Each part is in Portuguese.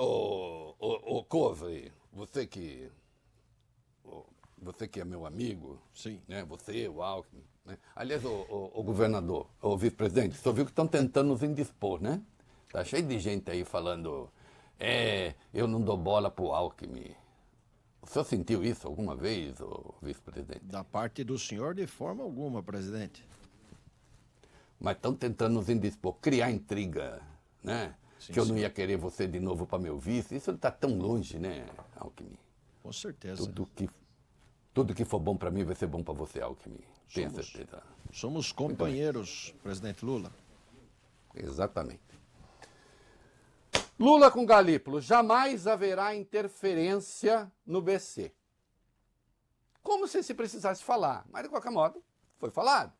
Ô Covre, você que é meu amigo, Sim. né? Você, o Alckmin, né? Aliás, o governador, o vice-presidente, só viu que estão tentando nos indispor, né? Tá cheio de gente aí falando, eu não dou bola pro Alckmin. O senhor sentiu isso alguma vez, o vice-presidente? Da parte do senhor, de forma alguma, presidente. Mas estão tentando nos indispor, criar intriga, né? Sim, Que eu não senhor. ia querer você de novo para meu vice. Isso está tão longe, né, Alckmin? Com certeza. Tudo que for bom para mim vai ser bom para você, Alckmin. Tenha certeza. Somos companheiros, presidente Lula. Exatamente. Lula com Galípolo. Jamais haverá interferência no BC. Como se precisasse falar. Mas, de qualquer modo, foi falado.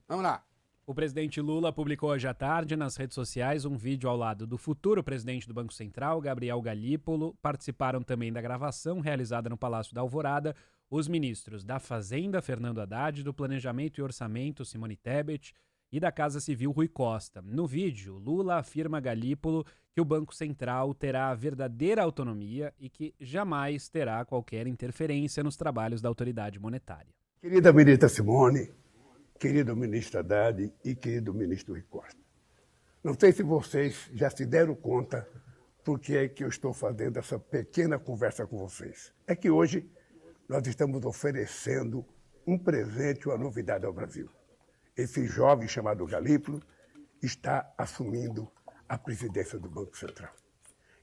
Vamos lá. O presidente Lula publicou hoje à tarde nas redes sociais um vídeo ao lado do futuro presidente do Banco Central, Gabriel Galípolo. Participaram também da gravação realizada no Palácio da Alvorada os ministros da Fazenda, Fernando Haddad, do Planejamento e Orçamento, Simone Tebet, e da Casa Civil, Rui Costa. No vídeo, Lula afirma a Galípolo que o Banco Central terá verdadeira autonomia e que jamais terá qualquer interferência nos trabalhos da autoridade monetária. Querida ministra Simone, querido ministro Haddad e querido ministro Rui Costa, não sei se vocês já se deram conta por que é que eu estou fazendo essa pequena conversa com vocês. É que hoje nós estamos oferecendo um presente, uma novidade ao Brasil. Esse jovem chamado Galípolo está assumindo a presidência do Banco Central.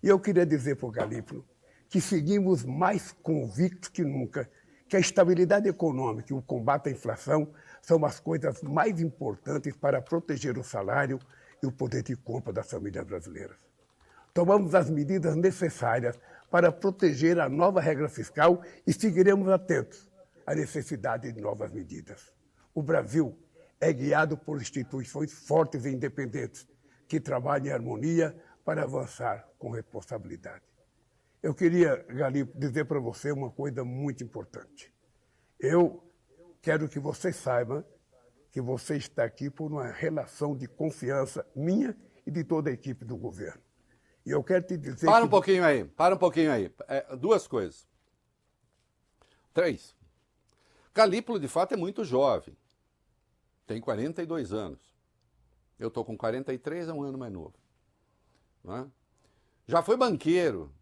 E eu queria dizer para o Galípolo que seguimos mais convictos que nunca que a estabilidade econômica e o combate à inflação são as coisas mais importantes para proteger o salário e o poder de compra das famílias brasileiras. Tomamos as medidas necessárias para proteger a nova regra fiscal e seguiremos atentos à necessidade de novas medidas. O Brasil é guiado por instituições fortes e independentes que trabalham em harmonia para avançar com responsabilidade. Eu queria, Galípolo, dizer para você uma coisa muito importante. Eu quero que você saiba que você está aqui por uma relação de confiança minha e de toda a equipe do governo. E eu quero te dizer Para um pouquinho aí. Duas coisas. 3. Galípolo, de fato, é muito jovem. Tem 42 anos. Eu estou com 43, é um ano mais novo. Não é? Já foi banqueiro,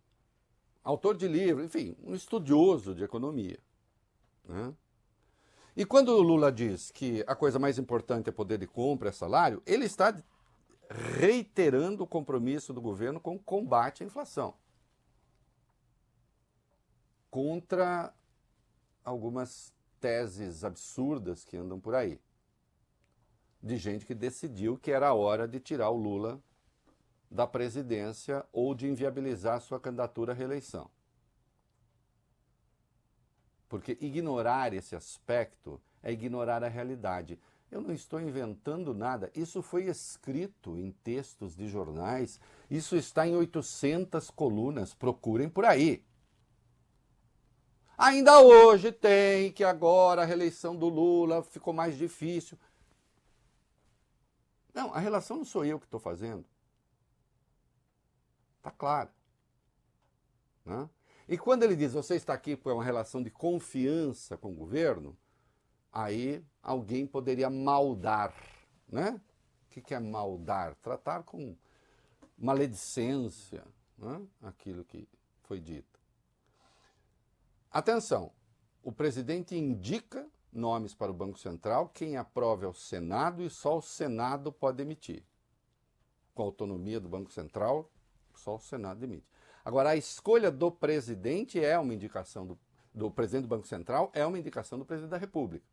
autor de livro, enfim, um estudioso de economia. Né? E quando o Lula diz que a coisa mais importante é poder de compra, é salário, ele está reiterando o compromisso do governo com o combate à inflação. Contra algumas teses absurdas que andam por aí. De gente que decidiu que era a hora de tirar o Lula da presidência ou de inviabilizar sua candidatura à reeleição. Porque ignorar esse aspecto é ignorar a realidade. Eu não estou inventando nada. Isso foi escrito em textos de jornais. Isso está em 800 colunas. Procurem por aí. Ainda hoje tem que agora a reeleição do Lula ficou mais difícil. Não, a relação não sou eu que estou fazendo. Está claro. Né? E quando ele diz, você está aqui por uma relação de confiança com o governo, aí alguém poderia maldar. Né? O que é maldar? Tratar com maledicência, né? Aquilo que foi dito. Atenção, o presidente indica nomes para o Banco Central, quem aprova é o Senado e só o Senado pode emitir. Com a autonomia do Banco Central, só o Senado emite. Agora, a escolha do presidente é uma indicação do presidente do Banco Central, é uma indicação do presidente da República.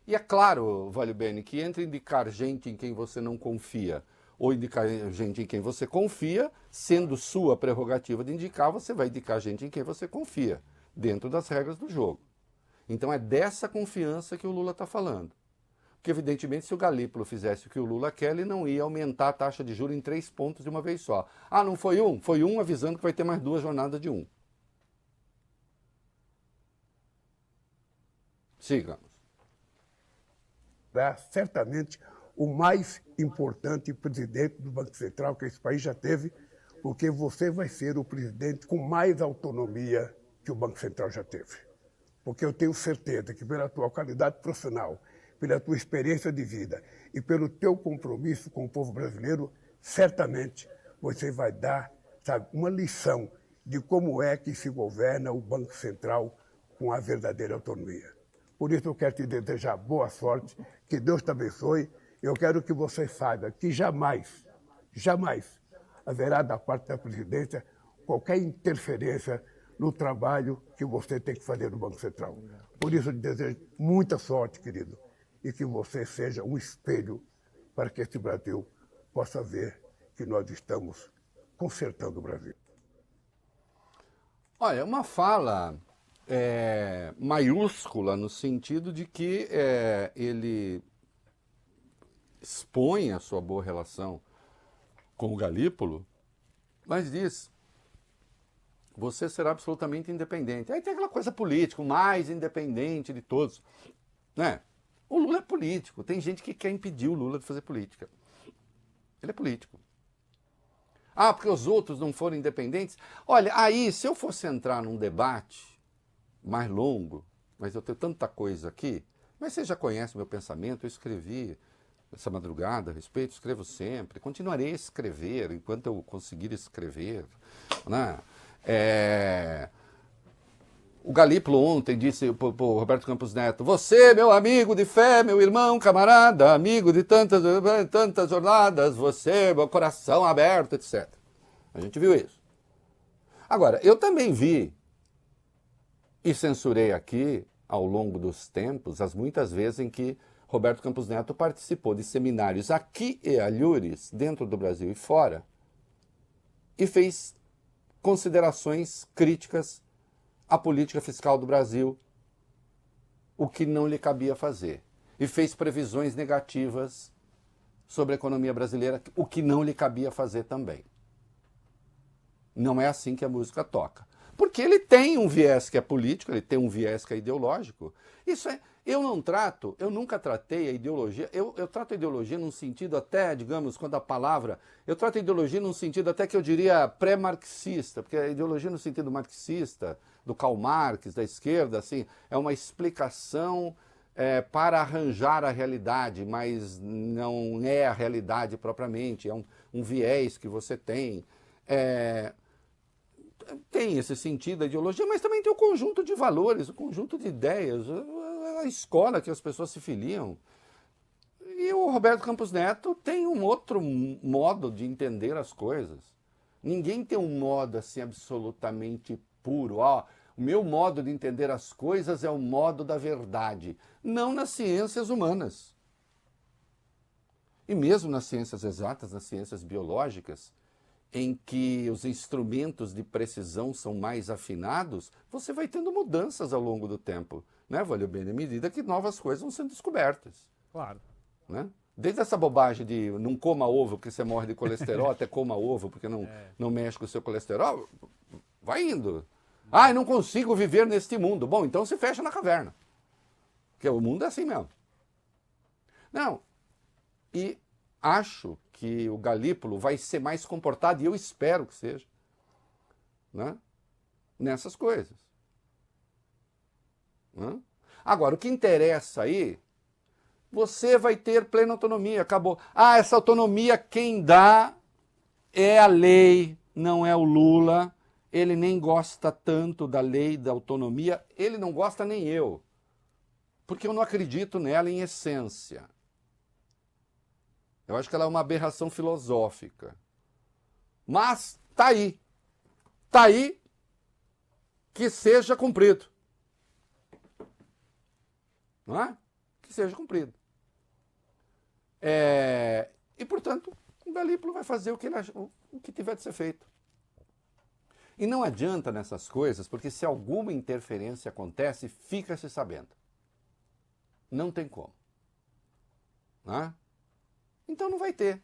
E é claro, Vale Bene, que entre indicar gente em quem você não confia ou indicar gente em quem você confia, sendo sua prerrogativa de indicar, você vai indicar gente em quem você confia, dentro das regras do jogo. Então é dessa confiança que o Lula está falando. Porque, evidentemente, se o Galípolo fizesse o que o Lula quer, ele não ia aumentar a taxa de juros em 3 pontos de uma vez só. Ah, não foi um? Foi um avisando que vai ter mais 2 jornadas de 1. Sigamos. Certamente o mais importante presidente do Banco Central que esse país já teve, porque você vai ser o presidente com mais autonomia que o Banco Central já teve. Porque eu tenho certeza que pela tua qualidade profissional, pela tua experiência de vida e pelo teu compromisso com o povo brasileiro, certamente você vai dar, sabe, uma lição de como é que se governa o Banco Central com a verdadeira autonomia. Por isso eu quero te desejar boa sorte, que Deus te abençoe. Eu quero que você saiba que jamais haverá da parte da presidência qualquer interferência no trabalho que você tem que fazer no Banco Central. Por isso eu te desejo muita sorte, querido, e que você seja um espelho para que este Brasil possa ver que nós estamos consertando o Brasil. Olha, uma fala maiúscula no sentido de que ele expõe a sua boa relação com o Galípolo, mas diz: você será absolutamente independente. Aí tem aquela coisa política, o mais independente de todos, né? O Lula é político, tem gente que quer impedir o Lula de fazer política. Ele é político. Ah, porque os outros não foram independentes? Olha, aí, se eu fosse entrar num debate mais longo, mas eu tenho tanta coisa aqui, mas você já conhece o meu pensamento, eu escrevi essa madrugada a respeito, escrevo sempre, continuarei a escrever enquanto eu conseguir escrever, né? O Galípolo ontem disse para o Roberto Campos Neto: você, meu amigo de fé, meu irmão, camarada, amigo de tantas jornadas, você, meu coração aberto, etc. A gente viu isso. Agora, eu também vi e censurei aqui, ao longo dos tempos, as muitas vezes em que Roberto Campos Neto participou de seminários aqui e alhures, dentro do Brasil e fora, e fez considerações críticas à política fiscal do Brasil, o que não lhe cabia fazer. E fez previsões negativas sobre a economia brasileira, o que não lhe cabia fazer também. Não é assim que a música toca. Porque ele tem um viés que é político, ele tem um viés que é ideológico. Isso é... Eu nunca tratei a ideologia, eu trato a ideologia num sentido até, digamos, quando a palavra... Eu trato a ideologia num sentido até que eu diria pré-marxista, porque a ideologia no sentido marxista, do Karl Marx, da esquerda, assim, é uma explicação para arranjar a realidade, mas não é a realidade propriamente, é um viés que você tem. Tem esse sentido da ideologia, mas também tem o conjunto de valores, o conjunto de ideias, a escola que as pessoas se filiam. E o Roberto Campos Neto tem um outro modo de entender as coisas. Ninguém tem um modo assim absolutamente puro. O meu modo de entender as coisas é o modo da verdade. Não nas ciências humanas. E mesmo nas ciências exatas, nas ciências biológicas, em que os instrumentos de precisão são mais afinados, você vai tendo mudanças ao longo do tempo, né, Valeu bem, à medida que novas coisas vão sendo descobertas. Claro. Né? Desde essa bobagem de não coma ovo porque você morre de colesterol, até coma ovo porque não mexe com o seu colesterol, vai indo. Eu não consigo viver neste mundo. Bom, então se fecha na caverna. Porque o mundo é assim mesmo. Não. E acho que o Galípolo vai ser mais comportado, e eu espero que seja, né, nessas coisas. Né? Agora, o que interessa aí, você vai ter plena autonomia, acabou. Essa autonomia quem dá é a lei, não é o Lula. Ele nem gosta tanto da lei da autonomia, ele não gosta nem eu, porque eu não acredito nela em essência. Eu acho que ela é uma aberração filosófica. Mas tá aí. Tá aí que seja cumprido. Não é? Que seja cumprido. E, portanto, o Galípolo vai fazer o que tiver de ser feito. E não adianta nessas coisas, porque se alguma interferência acontece, fica-se sabendo. Não tem como. Não é? Então não vai ter.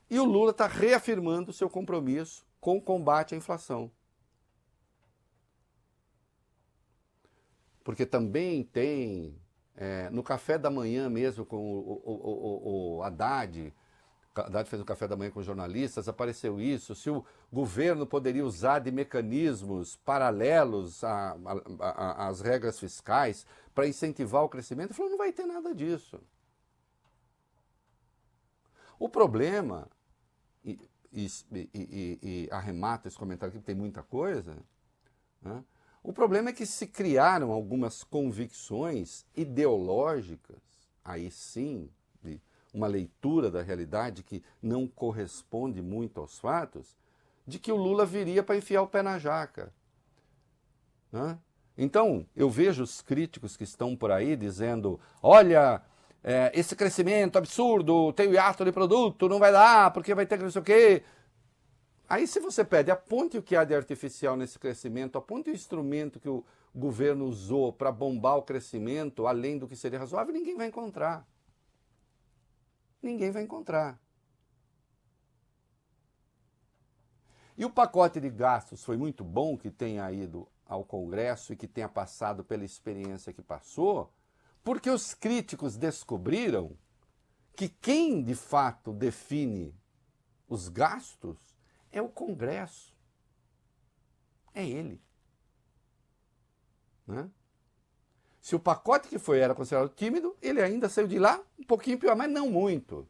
E o Lula está reafirmando o seu compromisso com o combate à inflação. Porque também tem, no café da manhã mesmo, com o Haddad, Haddad fez um café da manhã com jornalistas, apareceu isso, se o governo poderia usar de mecanismos paralelos às regras fiscais para incentivar o crescimento. Ele falou, não vai ter nada disso. O problema, e arremato esse comentário aqui, porque tem muita coisa, né? O problema é que se criaram algumas convicções ideológicas, aí sim, de uma leitura da realidade que não corresponde muito aos fatos, de que o Lula viria para enfiar o pé na jaca, né? Então, eu vejo os críticos que estão por aí dizendo, olha, esse crescimento absurdo, tem o hiato de produto, não vai dar, porque vai ter que não sei o quê. Aí se você pede, aponte o que há de artificial nesse crescimento, aponte o instrumento que o governo usou para bombar o crescimento, além do que seria razoável, ninguém vai encontrar. Ninguém vai encontrar. E o pacote de gastos foi muito bom que tenha ido ao Congresso e que tenha passado pela experiência que passou, porque os críticos descobriram que quem de fato define os gastos é o Congresso. É ele. Né? Se o pacote que foi era considerado tímido, ele ainda saiu de lá um pouquinho pior, mas não muito.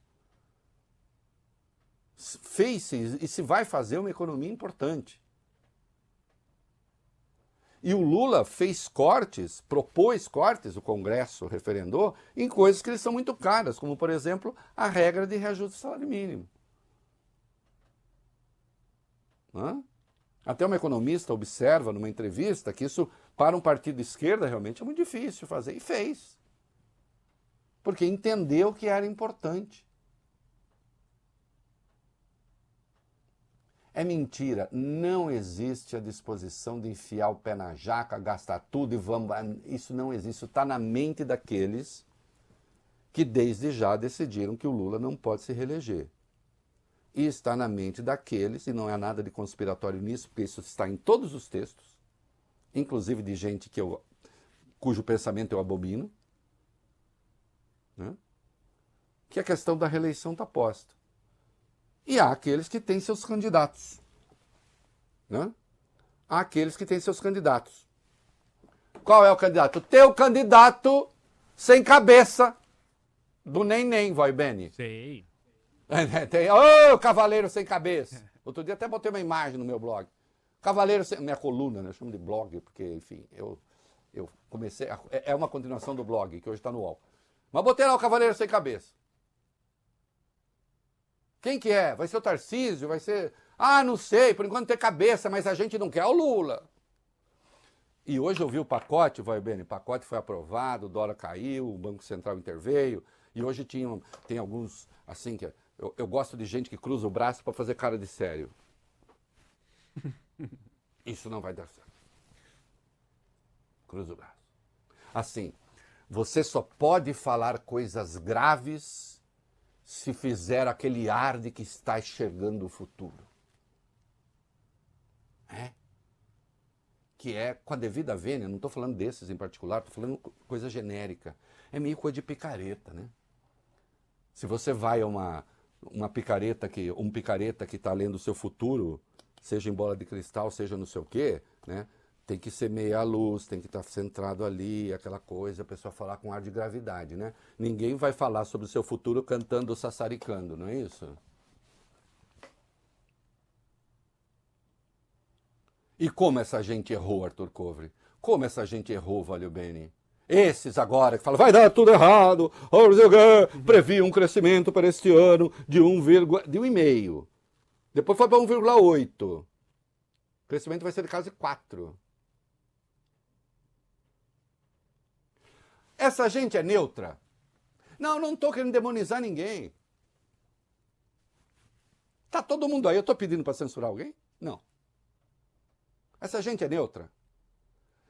Fez-se e se vai fazer uma economia importante. E o Lula fez cortes, propôs cortes, o Congresso referendou, em coisas que eles são muito caras, como, por exemplo, a regra de reajuste do salário mínimo. Até uma economista observa numa entrevista que isso, para um partido de esquerda, realmente é muito difícil fazer, e fez. Porque entendeu que era importante. É mentira, não existe a disposição de enfiar o pé na jaca, gastar tudo e vamos... Isso não existe, isso está na mente daqueles que desde já decidiram que o Lula não pode se reeleger. E está na mente daqueles, e não há nada de conspiratório nisso, porque isso está em todos os textos, inclusive de gente cujo pensamento eu abomino, né? Que a questão da reeleição está posta. E há aqueles que têm seus candidatos, né? Há aqueles que têm seus candidatos. Qual é o candidato? O teu candidato sem cabeça do nem, vai, Beni? Sei. Tem, cavaleiro sem cabeça. Outro dia até botei uma imagem no meu blog. Cavaleiro sem... Minha coluna, né? Eu chamo de blog, porque, enfim, eu comecei... É uma continuação do blog, que hoje está no UOL. Mas botei lá o cavaleiro sem cabeça. Quem que é? Vai ser o Tarcísio? Vai ser... Ah, não sei, por enquanto tem cabeça, mas a gente não quer o Lula. E hoje eu vi o pacote, vai bem, o pacote foi aprovado, o dólar caiu, o Banco Central interveio, e hoje tem alguns, assim, que eu gosto de gente que cruza o braço para fazer cara de sério. Isso não vai dar certo. Cruza o braço. Assim, você só pode falar coisas graves se fizer aquele ar de que está enxergando o futuro. Que é com a devida vênia, não estou falando desses em particular, estou falando coisa genérica. É meio coisa de picareta, né? Se você vai a um picareta que está lendo o seu futuro, seja em bola de cristal, seja não sei o quê, né? Tem que ser meia luz, tem que estar centrado ali, aquela coisa, a pessoa falar com ar de gravidade, né? Ninguém vai falar sobre o seu futuro cantando ou sassaricando, não é isso? E como essa gente errou, Arthur Covre? Como essa gente errou, Valeu Bene? Esses agora que falam, vai dar tudo errado, previam um crescimento para este ano de 1,5. Depois foi para 1,8. O crescimento vai ser de casa de 4. Essa gente é neutra? Não estou querendo demonizar ninguém. Tá todo mundo aí, eu estou pedindo para censurar alguém? Não. Essa gente é neutra.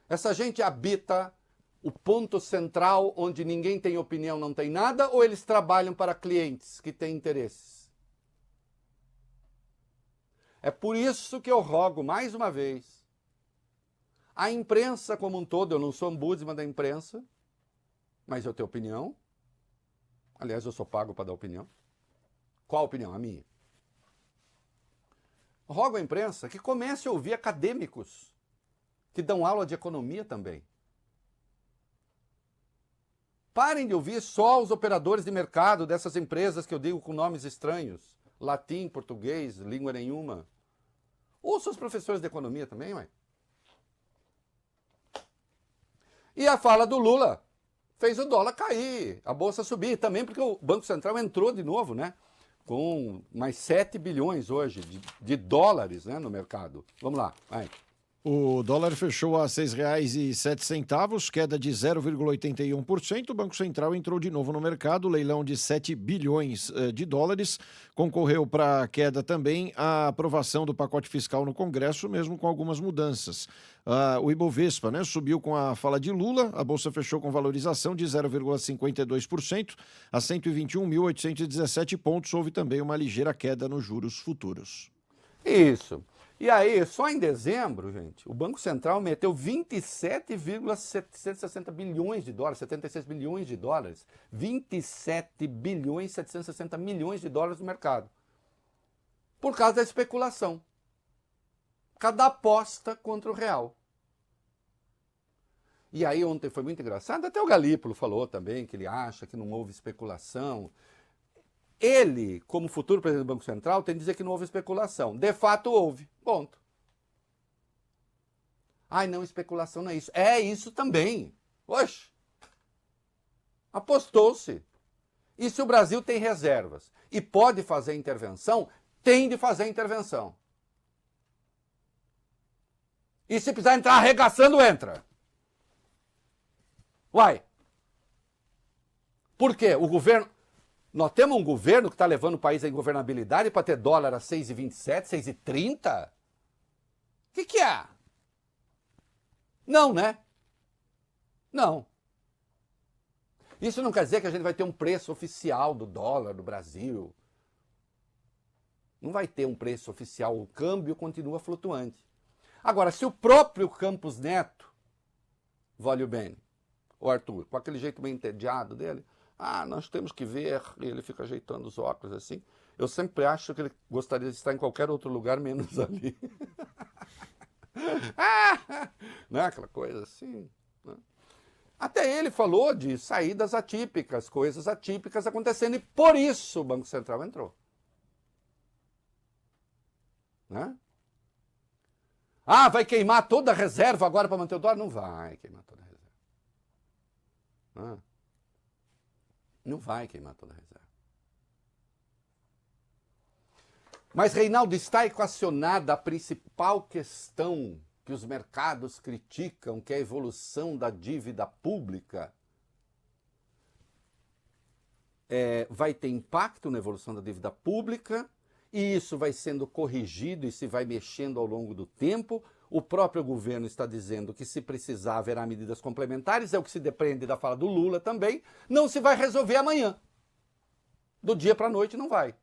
Essa gente habita o ponto central onde ninguém tem opinião, não tem nada, ou eles trabalham para clientes que têm interesses? É por isso que eu rogo, mais uma vez, a imprensa como um todo, eu não sou ombudsman da imprensa, mas eu tenho opinião. Aliás, eu sou pago para dar opinião. Qual a opinião? A minha. Rogo à imprensa que comece a ouvir acadêmicos que dão aula de economia também. Parem de ouvir só os operadores de mercado dessas empresas que eu digo com nomes estranhos. Latim, português, língua nenhuma. Ouça os professores de economia também, ué. E a fala do Lula fez o dólar cair, a bolsa subir. Também porque o Banco Central entrou de novo, né? Com mais 7 bilhões hoje de dólares, né, no mercado. Vamos lá, vai. O dólar fechou a R$ 6,07, queda de 0,81%. O Banco Central entrou de novo no mercado, leilão de 7 bilhões de dólares. Concorreu para a queda também a aprovação do pacote fiscal no Congresso, mesmo com algumas mudanças. O Ibovespa, né, subiu com a fala de Lula, a bolsa fechou com valorização de 0,52% a 121.817 pontos. Houve também uma ligeira queda nos juros futuros. Isso. E aí, só em dezembro, gente, o Banco Central meteu 27,760 bilhões de dólares, 76 bilhões de dólares, 27 bilhões 760 milhões de dólares no mercado. Por causa da especulação. Por causa da aposta contra o real. E aí ontem foi muito engraçado, até o Galípolo falou também que ele acha que não houve especulação. Ele, como futuro presidente do Banco Central, tem que dizer que não houve especulação. De fato, houve. Ponto. Ai, não, especulação não é isso. É isso também. Oxe. Apostou-se. E se o Brasil tem reservas e pode fazer intervenção, tem de fazer intervenção. E se precisar entrar arregaçando, entra. Uai. Por quê? O governo... Nós temos um governo que está levando o país à ingovernabilidade para ter dólar a 6,27, 6,30? O que é? Não, né? Não. Isso não quer dizer que a gente vai ter um preço oficial do dólar do Brasil. Não vai ter um preço oficial, o câmbio continua flutuante. Agora, se o próprio Campos Neto, voglio bene, o Arthur, com aquele jeito meio entediado dele, nós temos que ver, e ele fica ajeitando os óculos assim. Eu sempre acho que ele gostaria de estar em qualquer outro lugar, menos ali. Não é aquela coisa assim. Né? Até ele falou de saídas atípicas, coisas atípicas acontecendo, e por isso o Banco Central entrou. Né? Vai queimar toda a reserva agora para manter o dólar? Não vai queimar toda a reserva. Não vai queimar toda a reserva. Mas, Reinaldo, está equacionada a principal questão que os mercados criticam, que é a evolução da dívida pública. Vai ter impacto na evolução da dívida pública, e isso vai sendo corrigido e se vai mexendo ao longo do tempo. O próprio governo está dizendo que, se precisar, haverá medidas complementares, é o que se depende da fala do Lula também. Não se vai resolver amanhã. Do dia para a noite não vai.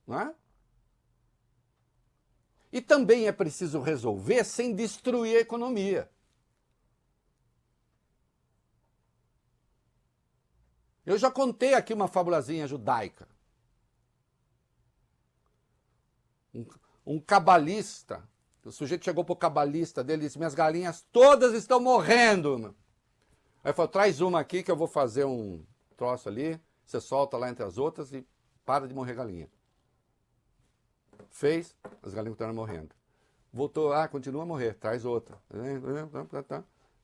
Não é? E também é preciso resolver sem destruir a economia. Eu já contei aqui uma fabulazinha judaica. Um cabalista, o sujeito chegou pro cabalista dele e disse: minhas galinhas todas estão morrendo. Aí falou: traz uma aqui que eu vou fazer um troço ali, você solta lá entre as outras e para de morrer galinha. Fez, as galinhas continuaram morrendo. Voltou, continua a morrer, traz outra.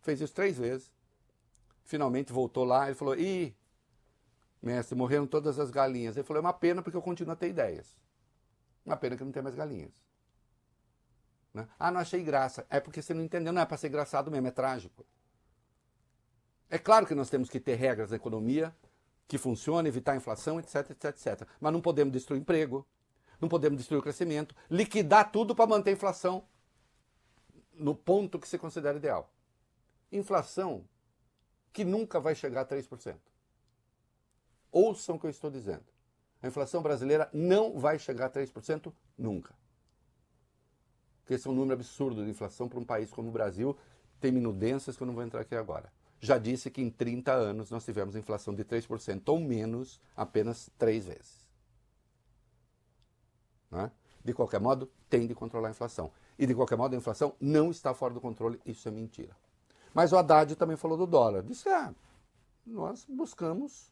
Fez isso 3 vezes. Finalmente voltou lá, ele falou: mestre, morreram todas as galinhas. Ele falou: é uma pena porque eu continuo a ter ideias. Uma pena que não tem mais galinhas. Né? Não achei graça. É porque você não entendeu, não é para ser engraçado mesmo, é trágico. É claro que nós temos que ter regras na economia que funcionem, evitar a inflação, etc, etc, etc. Mas não podemos destruir o emprego, não podemos destruir o crescimento, liquidar tudo para manter a inflação no ponto que se considera ideal. Inflação que nunca vai chegar a 3%. Ouçam o que eu estou dizendo. A inflação brasileira não vai chegar a 3% nunca. Porque esse é um número absurdo de inflação para um país como o Brasil. Tem minudências que eu não vou entrar aqui agora. já disse que em 30 anos nós tivemos inflação de 3% ou menos apenas 3 vezes. Né? De qualquer modo, tem de controlar a inflação. E de qualquer modo, a inflação não está fora do controle, isso é mentira. Mas o Haddad também falou do dólar. Disse, nós buscamos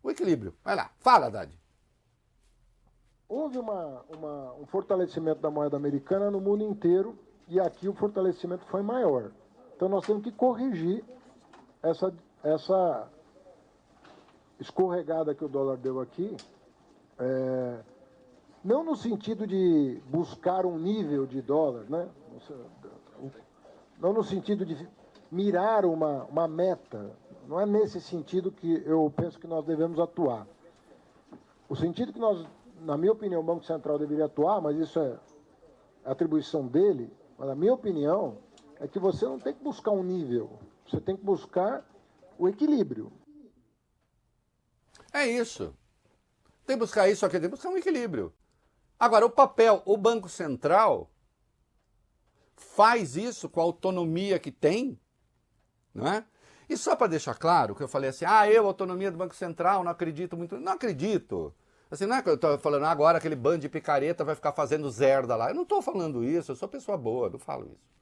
o equilíbrio. Vai lá, fala, Haddad. Houve um fortalecimento da moeda americana no mundo inteiro e aqui o fortalecimento foi maior. Então nós temos que corrigir essa escorregada que o dólar deu aqui, não no sentido de buscar um nível de dólar, né? Não no sentido de mirar uma meta, não é nesse sentido que eu penso que nós devemos atuar. O sentido que nós, na minha opinião, o Banco Central deveria atuar, mas isso é atribuição dele, mas na minha opinião, é que você não tem que buscar um nível, você tem que buscar o equilíbrio. É isso. Tem que buscar isso aqui, tem que buscar um equilíbrio. Agora, o Banco Central faz isso com a autonomia que tem, não é? E só para deixar claro, que eu falei assim, a autonomia do Banco Central, não acredito muito. Não acredito. Assim, não é que eu estou falando agora aquele bando de picareta vai ficar fazendo zerda lá. Eu não estou falando isso, eu sou pessoa boa, não falo isso.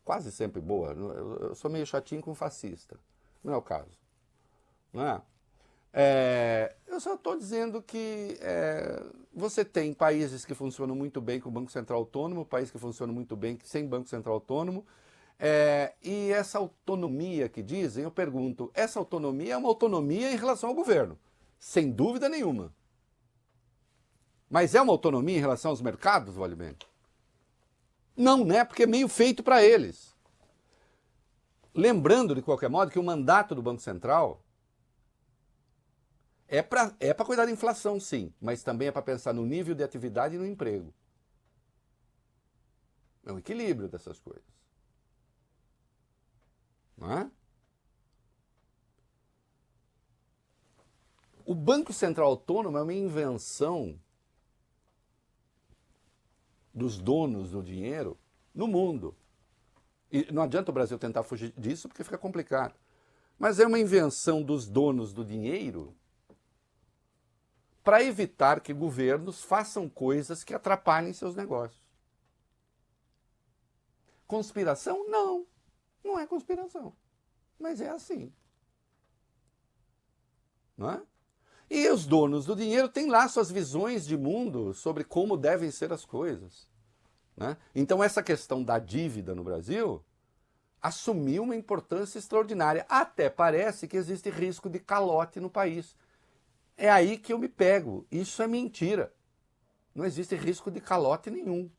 Quase sempre boa. Eu sou meio chatinho com fascista. Não é o caso. Não é? Eu só estou dizendo que você tem países que funcionam muito bem com o Banco Central autônomo, países que funcionam muito bem sem Banco Central autônomo, e essa autonomia que dizem, eu pergunto, essa autonomia é uma autonomia em relação ao governo, sem dúvida nenhuma. Mas é uma autonomia em relação aos mercados, vale bem? Não, né? Porque é meio feito para eles. Lembrando, de qualquer modo, que o mandato do Banco Central é para cuidar da inflação, sim, mas também é para pensar no nível de atividade e no emprego. É um equilíbrio dessas coisas. Não é? O Banco Central Autônomo é uma invenção dos donos do dinheiro no mundo. E não adianta o Brasil tentar fugir disso porque fica complicado. Mas é uma invenção dos donos do dinheiro para evitar que governos façam coisas que atrapalhem seus negócios. Conspiração? Não. Não é conspiração. Mas é assim. Não é? E os donos do dinheiro têm lá suas visões de mundo sobre como devem ser as coisas. Né? Então essa questão da dívida no Brasil assumiu uma importância extraordinária. Até parece que existe risco de calote no país. É aí que eu me pego. Isso é mentira. Não existe risco de calote nenhum.